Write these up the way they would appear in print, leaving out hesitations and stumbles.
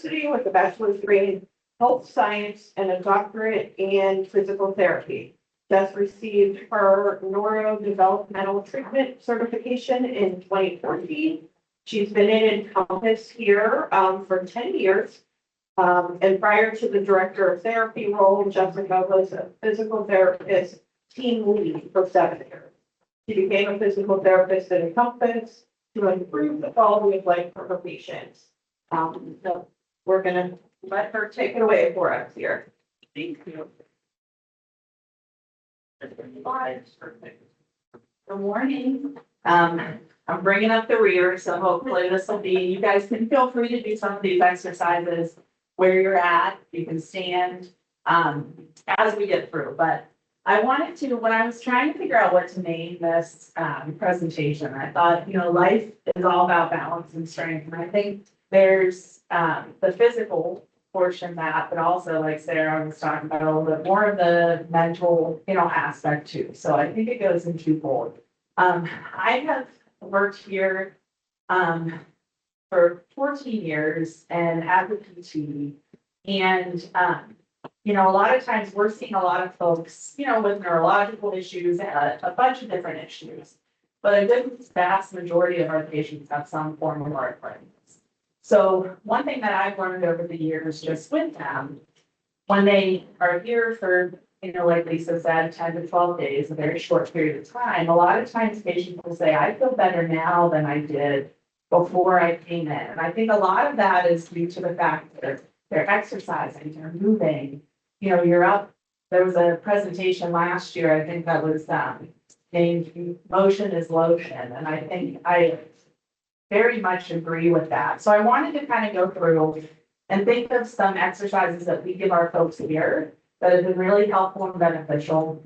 University with a bachelor's degree in health science and a doctorate in physical therapy. Jess received her neuro-developmental treatment certification in 2014. She's been in Encompass here for 10 years. And prior to the director of therapy role, Jessica was a physical therapist team lead for 7 years. She became a physical therapist at Encompass to improve the quality of life for her patients. So we're gonna let her take it away for us here. Thank you. Good morning. I'm bringing up the rear, so hopefully this will be, you guys can feel free to do some of these exercises where you're at. You can stand as we get through, but I wanted to, when I was trying to figure out what to name this presentation, I thought, you know, life is all about balance and strength. And I think there's the physical portion of that, but also, like Sarah was talking about, a little bit more of the mental, you know, aspect too. So I think it goes in twofold. I have worked here for 14 years and as a PT, and you know, a lot of times we're seeing a lot of folks, you know, with neurological issues, a bunch of different issues, but a good vast majority of our patients have some form of arthritis. So one thing that I've learned over the years just with them, when they are here for, you know, like Lisa said, 10 to 12 days, a very short period of time, a lot of times patients will say, I feel better now than I did before I came in. And I think a lot of that is due to the fact that they're exercising, they're moving, you know, you're up. There was a presentation last year, I think that was named Motion is Lotion. And I think I very much agree with that. So I wanted to kind of go through and think of some exercises that we give our folks here that have been really helpful and beneficial.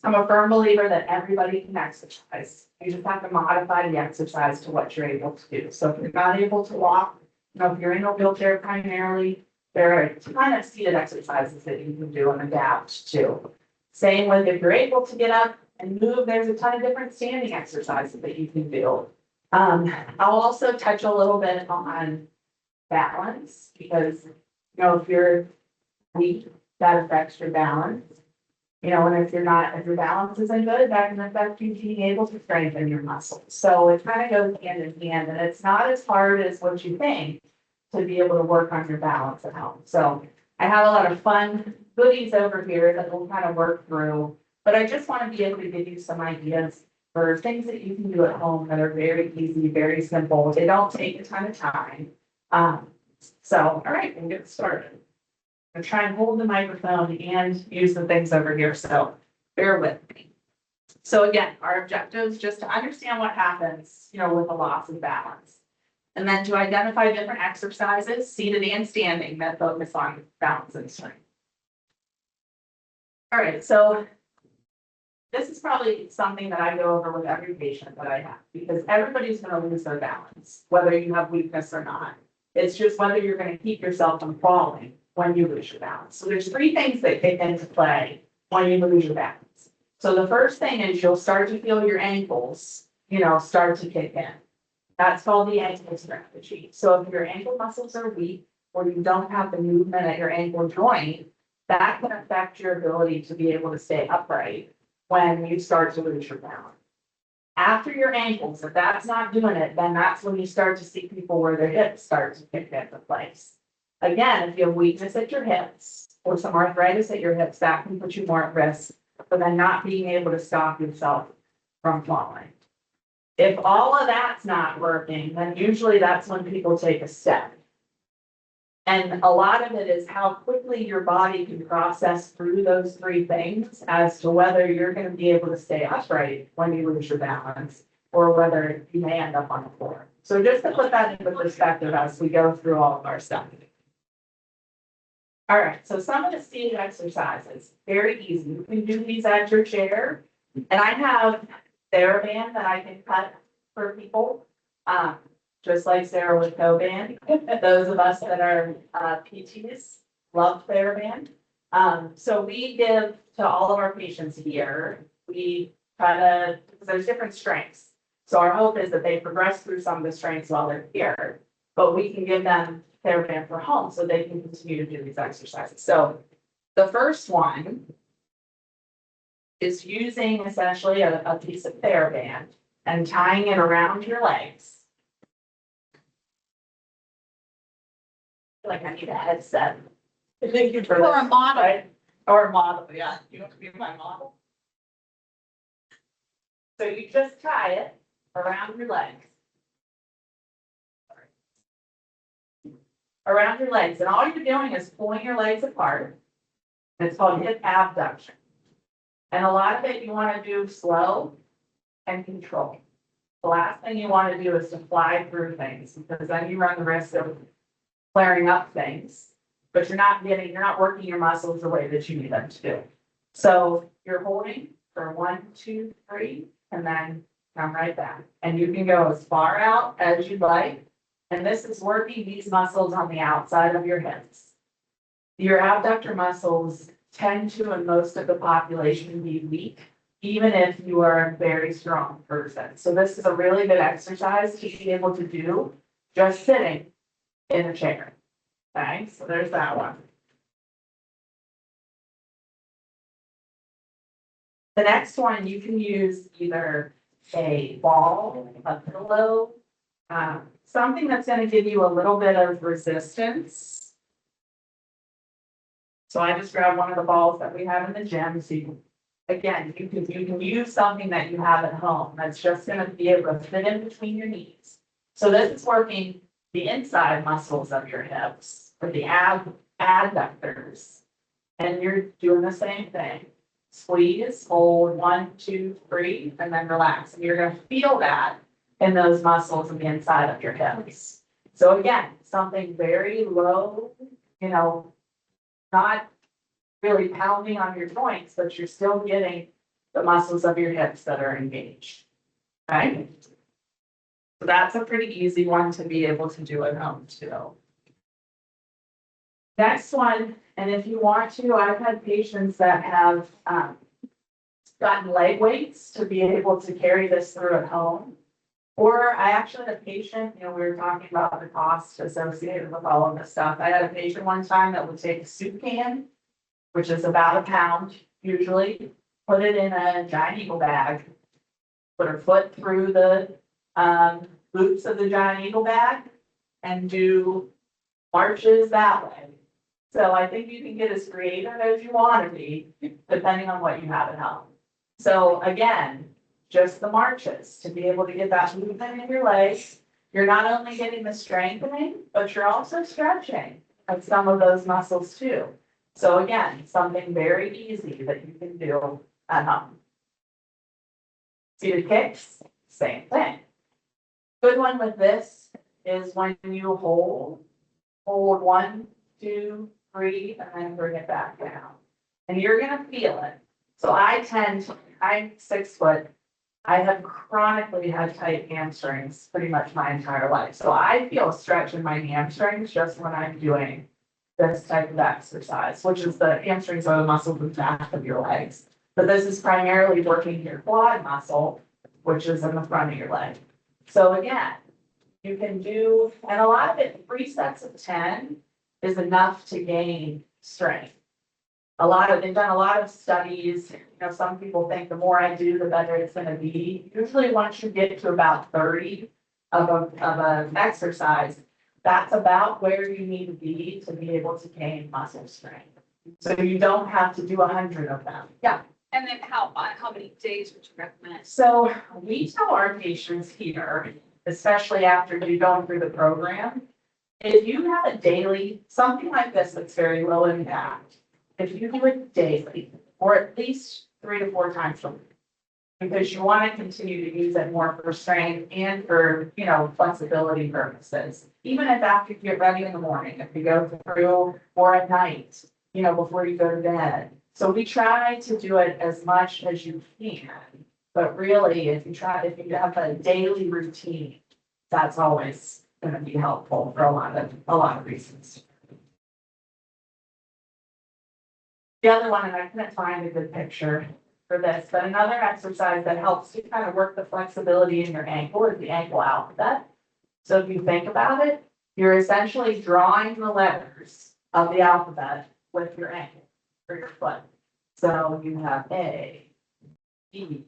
I'm a firm believer that everybody can exercise. You just have to modify the exercise to what you're able to do. So if you're not able to walk, you know, if you're in a wheelchair primarily, there are a ton of seated exercises that you can do and adapt to. Same with if you're able to get up and move, there's a ton of different standing exercises that you can do. I'll also touch a little bit on balance because, you know, if you're weak, that affects your balance. You know, and if your balance isn't good, that can affect you being able to strengthen your muscles. So it kind of goes hand in hand, and it's not as hard as what you think to be able to work on your balance at home. So I have a lot of fun goodies over here that we'll kind of work through, but I just want to be able to give you some ideas for things that you can do at home that are very easy, very simple. They don't take a ton of time. So, all right, we'll get started. I'm gonna try and hold the microphone and use the things over here, so bear with me. So again, our objective is just to understand what happens, you know, with a loss of balance. And then to identify different exercises, seated and standing, that focus on balance and strength. All right, so this is probably something that I go over with every patient that I have, because everybody's going to lose their balance, whether you have weakness or not. It's just whether you're going to keep yourself from falling when you lose your balance. So there's 3 things that kick into play when you lose your balance. So the first thing is you'll start to feel your ankles, you know, start to kick in. That's called the ankle strategy. So if your ankle muscles are weak or you don't have the movement at your ankle joint, that can affect your ability to be able to stay upright when you start to lose your balance. After your ankles, if that's not doing it, then that's when you start to see people where their hips start to kick into place. Again, if you have weakness at your hips or some arthritis at your hips, that can put you more at risk for then not being able to stop yourself from falling. If all of that's not working, then usually that's when people take a step. And a lot of it is how quickly your body can process through those 3 things as to whether you're going to be able to stay upright when you lose your balance or whether you may end up on the floor. So just to put that into perspective as we go through all of our stuff. All right, so some of the seated exercises, very easy. You can do these at your chair. And I have TheraBand that I can cut for people. Just like Sarah with TheraBand. Those of us that are PTs love TheraBand. So we give to all of our patients here, we try to, because there's different strengths. So our hope is that they progress through some of the strengths while they're here, but we can give them TheraBand for home so they can continue to do these exercises. So the first one is using essentially a piece of TheraBand and tying it around your legs. I feel like I need a headset. Thank you for Or a model. right? Or a model, yeah. You want to be my model? So you just tie it around your legs. Around your legs, and all you're doing is pulling your legs apart. It's called hip abduction. And a lot of it you want to do slow and control. The last thing you want to do is to fly through things, because then you run the risk of flaring up things, but you're not working your muscles the way that you need them to do. So you're holding for 1, 2, 3, and then come right back. And you can go as far out as you'd like. And this is working these muscles on the outside of your hips. Your abductor muscles tend to, in most of the population, be weak, even if you are a very strong person. So this is a really good exercise to be able to do just sitting in a chair. Okay, so there's that one. The next one, you can use either a ball, a pillow, something that's going to give you a little bit of resistance. So I just grabbed one of the balls that we have in the gym. So again, you can use something that you have at home that's just going to be able to fit in between your knees. So this is working the inside muscles of your hips, or the adductors. And you're doing the same thing. Squeeze, hold 1, 2, 3, and then relax. And you're going to feel that in those muscles on the inside of your hips. So again, something very low, not really pounding on your joints, but you're still getting the muscles of your hips that are engaged. Okay? So that's a pretty easy one to be able to do at home too. Next one, and if you want to, I've had patients that have gotten leg weights to be able to carry this through at home. Or I actually had a patient, we were talking about the cost associated with all of this stuff. I had a patient one time that would take a soup can, which is about 1 pound usually, put it in a giant eagle bag, put her foot through the loops of the giant eagle bag, and do marches that way. So I think you can get as creative as you want to be, depending on what you have at home. So again, just the marches to be able to get that movement in your legs. You're not only getting the strengthening, but you're also stretching of some of those muscles too. So again, something very easy that you can do at home. Seated kicks, same thing. Good one with this is when you hold 1, 2, 3, and then bring it back down. And you're gonna feel it. So I'm 6 foot. I have chronically had tight hamstrings pretty much my entire life. So I feel a stretch in my hamstrings just when I'm doing this type of exercise, which is the hamstrings are the muscles in the back of your legs. But this is primarily working your quad muscle, which is in the front of your leg. So again, you can do, and a lot of it, 3 sets of 10 is enough to gain strength. They've done a lot of studies, some people think the more I do, the better it's gonna be. Usually once you get to about 30 of an exercise, that's about where you need to be able to gain muscle strength. So you don't have to do 100 of them. Yeah, and then how many days would you recommend? So we tell our patients here, especially after you're going through the program, if you have a daily, something like this that's very low impact, if you do it daily, or at least 3 to 4 times a week, because you want to continue to use it more for strength and for, flexibility purposes. Even if after you get ready in the morning, if you go through, or at night, before you go to bed. So we try to do it as much as you can, but really, if you have a daily routine, that's always going to be helpful for a lot of reasons. The other one, and I couldn't find a good picture for this, but another exercise that helps to kind of work the flexibility in your ankle is the ankle alphabet. So if you think about it, You're essentially drawing the letters of the alphabet with your ankle or your foot. So you have A, E,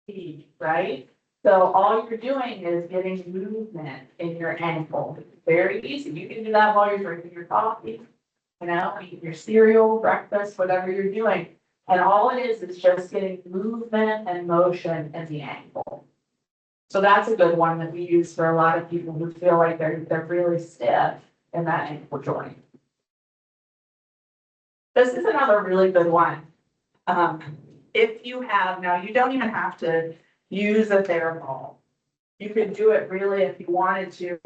P, right? So all you're doing is getting movement in your ankle. Very easy. You can do that while you're drinking your coffee, eating your cereal, breakfast, whatever you're doing. And all it is just getting movement and motion in the ankle. So that's a good one that we use for a lot of people who feel like they're really stiff in that ankle joint. This is another really good one. If you have, now you don't even have to use a TheraBall. You could do it really if you wanted to,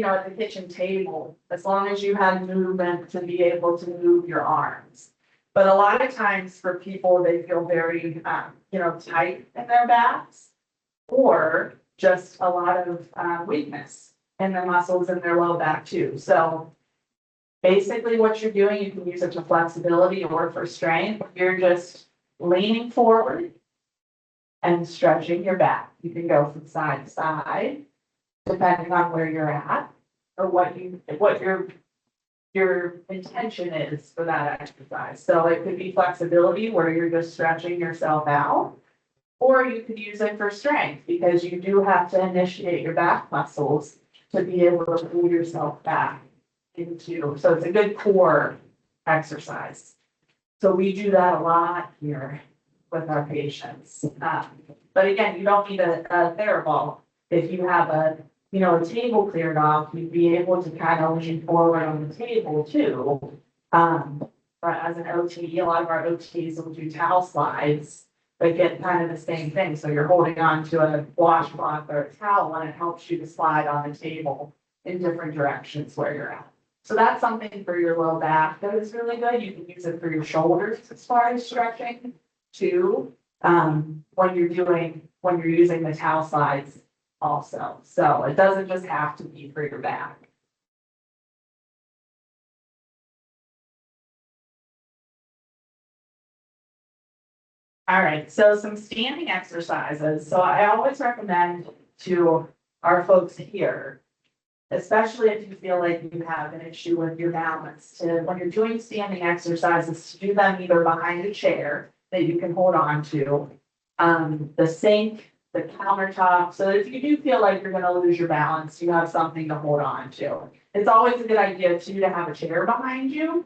at the kitchen table, as long as you had movement to be able to move your arms. But a lot of times for people, they feel very, tight in their backs or just a lot of weakness in the muscles in their low back too. So basically what you're doing, you can use it for flexibility or for strength. You're just leaning forward and stretching your back. You can go from side to side, depending on where you're at or what your intention is for that exercise. So it could be flexibility where you're just stretching yourself out, or you could use it for strength because you do have to initiate your back muscles to be able to pull yourself back into, so it's a good core exercise. So we do that a lot here with our patients. But again, you don't need a TheraBall. If you have a table cleared off, you'd be able to kind of lean forward on the table too. But as an OT, a lot of our OTs will do towel slides, but get kind of the same thing. So you're holding on to a washcloth or a towel and it helps you to slide on the table in different directions where you're at. So that's something for your low back that is really good. You can use it for your shoulders as far as stretching too. When you're using the towel slides also. So it doesn't just have to be for your back. All right, so some standing exercises. So I always recommend to our folks here, especially if you feel like you have an issue with your balance, to when you're doing standing exercises, to do them either behind a chair that you can hold on to, the sink, the countertop, so if you do feel like you're gonna lose your balance, you have something to hold on to. It's always a good idea too to have a chair behind you,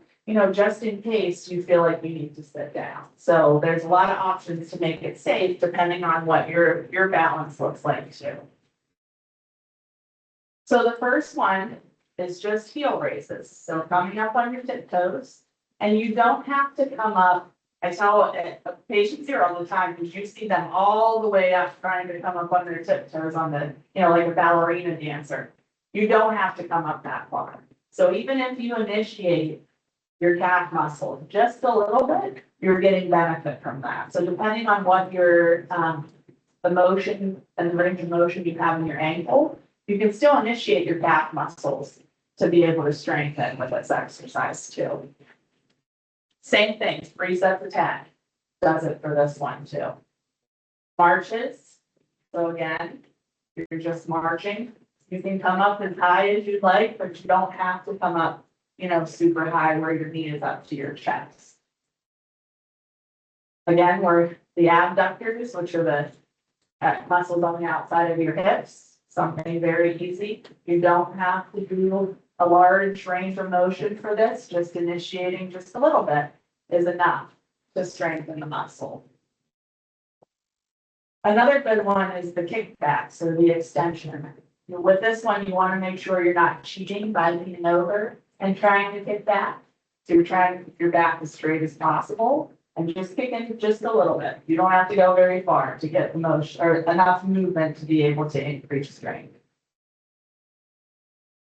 just in case you feel like you need to sit down. So there's a lot of options to make it safe depending on what your balance looks like too. So the first one is just heel raises. So coming up on your tiptoes, and you don't have to come up. I tell patients here all the time, because you see them all the way up trying to come up on their tiptoes on the, like a ballerina dancer. You don't have to come up that far. So even if you initiate your calf muscle just a little bit, you're getting benefit from that. So depending on what your the motion and the range of motion you have in your ankle, you can still initiate your calf muscles to be able to strengthen with this exercise too. Same thing, 3 sets of 10 does it for this one too. Marches, so again, you're just marching. You can come up as high as you'd like, but you don't have to come up, super high where your knee is up to your chest. Again, we're the abductors, which are the muscles on the outside of your hips. Something very easy. You don't have to do a large range of motion for this. Just initiating just a little bit is enough to strengthen the muscle. Another good one is the kickbacks or the extension. With this one, you want to make sure you're not cheating by leaning over and trying to kick back. So you're trying to keep your back as straight as possible and just kick in just a little bit. You don't have to go very far to get the motion or enough movement to be able to increase strength.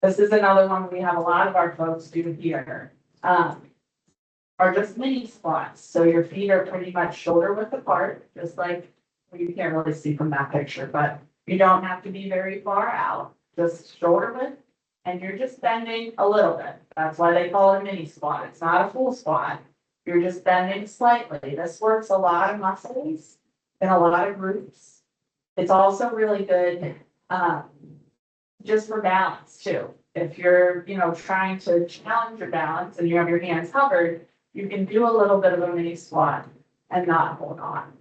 This is another one we have a lot of our folks do here. Are just mini squats. So your feet are pretty much shoulder width apart, just like you can't really see from that picture, but you don't have to be very far out, just shoulder width, and you're just bending a little bit. That's why they call it a mini squat. It's not a full squat. You're just bending slightly. This works a lot of muscles in a lot of groups. It's also really good just for balance too. If you're, trying to challenge your balance and you have your hands covered, you can do a little bit of a mini squat and not hold on.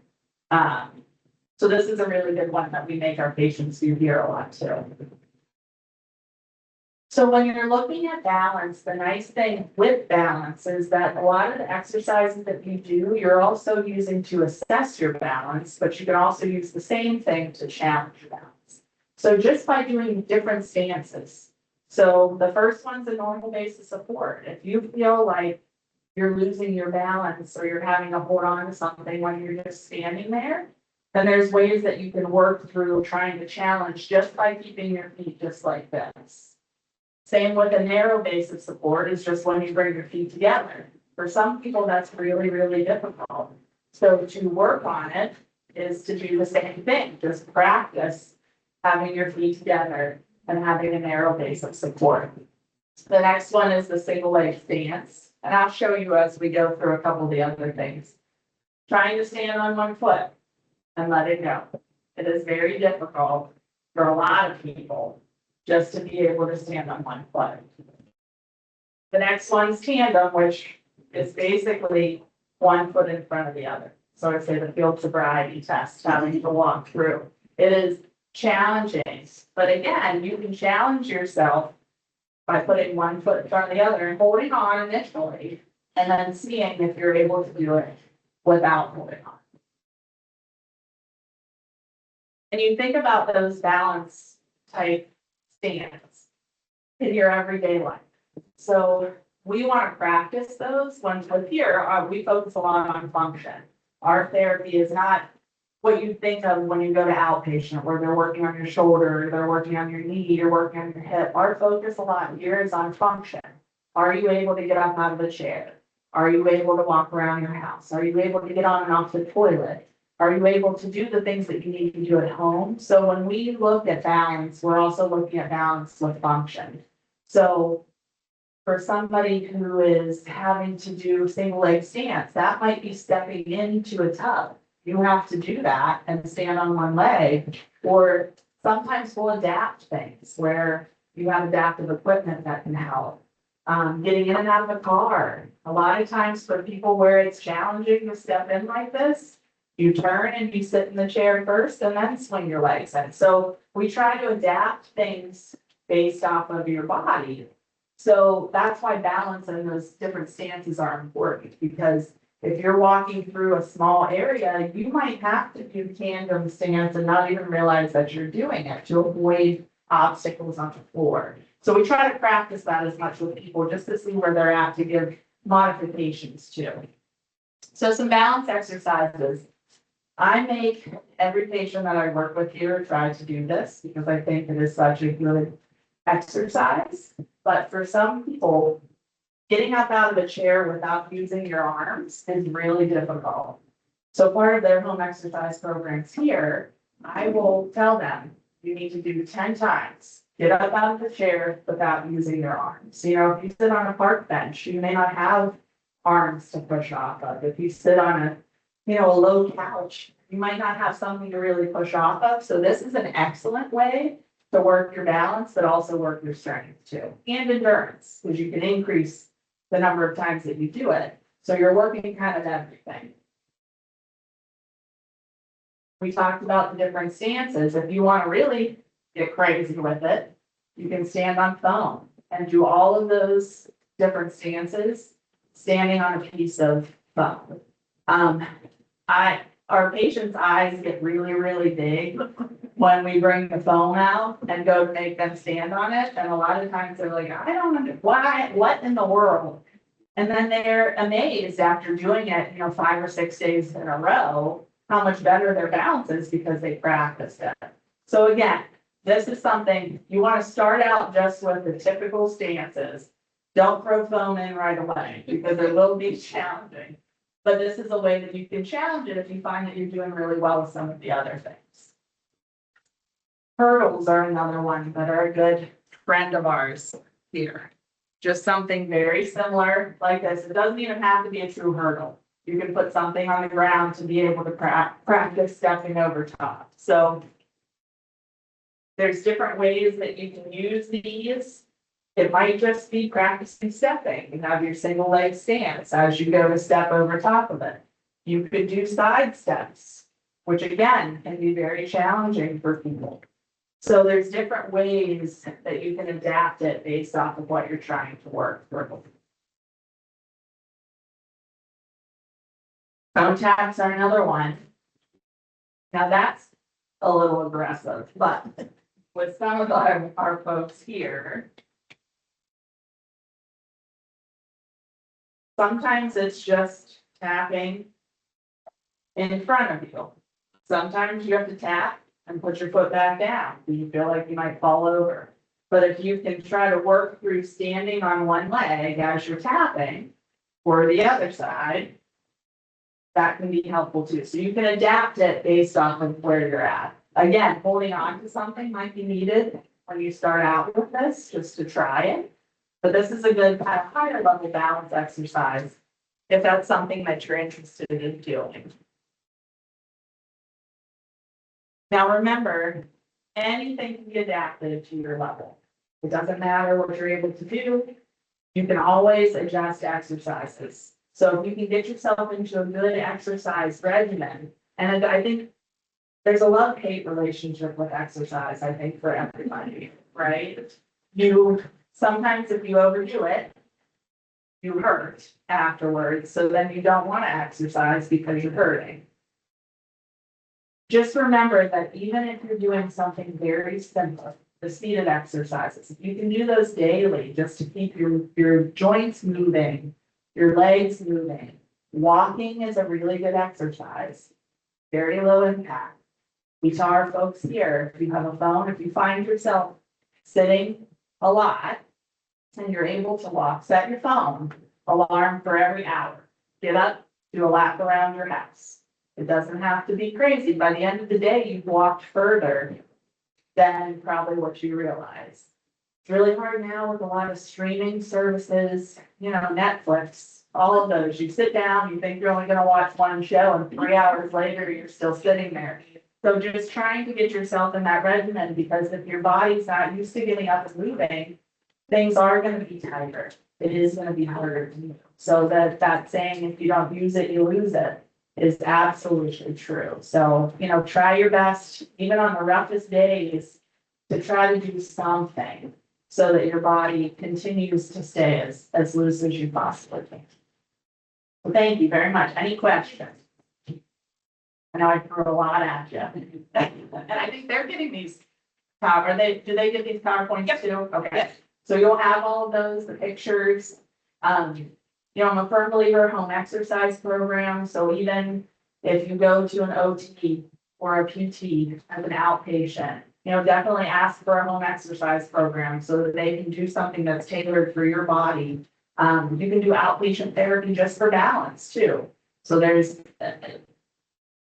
So this is a really good one that we make our patients do here a lot too. So when you're looking at balance, the nice thing with balance is that a lot of the exercises that you do, you're also using to assess your balance, but you can also use the same thing to challenge your balance. So just by doing different stances. So the first one's a normal base of support. If you feel like you're losing your balance or you're having to hold on to something when you're just standing there, then there's ways that you can work through trying to challenge just by keeping your feet just like this. Same with a narrow base of support is just when you bring your feet together. For some people, that's really, really difficult. So to work on it is to do the same thing, just practice having your feet together and having a narrow base of support. The next one is the single leg stance, and I'll show you as we go through a couple of the other things. Trying to stand on one foot and let it go. It is very difficult for a lot of people just to be able to stand on one foot. The next one's tandem, which is basically one foot in front of the other. So I say the field sobriety test, having to walk through. It is challenging, but again, you can challenge yourself by putting one foot in front of the other and holding on initially, and then seeing if you're able to do it without holding on. And you think about those balance type stance in your everyday life. So we want to practice those ones with here. We focus a lot on function. Our therapy is not what you think of when you go to outpatient, where they're working on your shoulder, they're working on your knee, you're working on your hip. Our focus a lot here is on function. Are you able to get up out of the chair? Are you able to walk around your house? Are you able to get on and off the toilet? Are you able to do the things that you need to do at home? So when we look at balance, we're also looking at balance with function. So for somebody who is having to do single leg stance, that might be stepping into a tub. You have to do that and stand on one leg, or sometimes we'll adapt things where you have adaptive equipment that can help. Getting in and out of a car. A lot of times for people where it's challenging to step in like this, you turn and you sit in the chair first and then swing your legs in. So we try to adapt things based off of your body. So that's why balance and those different stances are important, because if you're walking through a small area, you might have to do tandem stance and not even realize that you're doing it to avoid obstacles on the floor. So we try to practice that as much with people just to see where they're at to give modifications to. So some balance exercises. I make every patient that I work with here try to do this because I think it is such a good exercise. But for some people, getting up out of a chair without using your arms is really difficult. So part of their home exercise programs here, I will tell them, you need to do 10 times. Get up out of the chair without using your arms. If you sit on a park bench, you may not have arms to push off of. If you sit on a low couch, you might not have something to really push off of. So this is an excellent way to work your balance, but also work your strength too. And endurance, because you can increase the number of times that you do it. So you're working kind of everything. We talked about the different stances. If you want to really get crazy with it, you can stand on foam and do all of those different stances standing on a piece of foam. Our patients' eyes get really, really big when we bring the foam out and go to make them stand on it. And a lot of times they're like, I don't know why, what in the world? And then they're amazed after doing it, 5 or 6 days in a row, how much better their balance is because they practiced it. So again, this is something you want to start out just with the typical stances. Don't throw foam in right away because it will be challenging. But this is a way that you can challenge it if you find that you're doing really well with some of the other things. Hurdles are another one that are a good friend of ours here. Just something very similar like this. It doesn't even have to be a true hurdle. You can put something on the ground to be able to practice stepping over top. So There's different ways that you can use these. It might just be practicing stepping. You have your single leg stance as you go to step over top of it. You could do side steps, which again can be very challenging for people. So there's different ways that you can adapt it based off of what you're trying to work through. Phone taps are another one. Now that's a little aggressive, but with some of our folks here, sometimes it's just tapping in front of you. Sometimes you have to tap and put your foot back down. You feel like you might fall over. But if you can try to work through standing on one leg as you're tapping, or the other side, that can be helpful too. So you can adapt it based off of where you're at. Again, holding on to something might be needed when you start out with this, just to try it. But this is a good kind of higher level balance exercise if that's something that you're interested in doing. Now remember, anything can be adapted to your level. It doesn't matter what you're able to do. You can always adjust exercises. So if you can get yourself into a good exercise regimen, and I think there's a love-hate relationship with exercise, I think, for everybody, right? Sometimes if you overdo it, you hurt afterwards, so then you don't want to exercise because you're hurting. Just remember that even if you're doing something very simple, the seated exercises, if you can do those daily just to keep your joints moving, your legs moving. Walking is a really good exercise, very low impact. We tell our folks here, if you have a phone, if you find yourself sitting a lot and you're able to walk, set your phone alarm for every hour. Get up, do a lap around your house. It doesn't have to be crazy. By the end of the day, you've walked further than probably what you realize. It's really hard now with a lot of streaming services, Netflix, all of those. You sit down, you think you're only going to watch one show, and 3 hours later, you're still sitting there. So just trying to get yourself in that regimen, because if your body's not used to getting up and moving, things are going to be tighter. It is going to be harder to do. So that saying, if you don't use it, you lose it, is absolutely true. So, try your best, even on the roughest days, to try to do something so that your body continues to stay as loose as you possibly can. Well, thank you very much. Any questions? I know I threw a lot at you. And I think they're getting these, do they get these PowerPoints too? Okay. Yes. So you'll have all of those, the pictures. I'm a firm believer in home exercise program. So even if you go to an OT or a PT as an outpatient, definitely ask for a home exercise program so that they can do something that's tailored for your body. You can do outpatient therapy just for balance too. So there's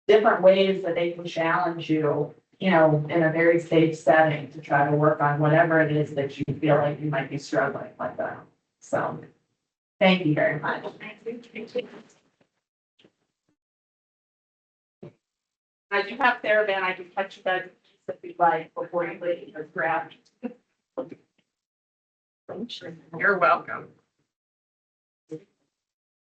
different ways that they can challenge you, in a very safe setting to try to work on whatever it is that you feel like you might be struggling with that. So thank you very much. I do have TheraBand. I can touch you guys if you'd like before you leave or grab. You're welcome.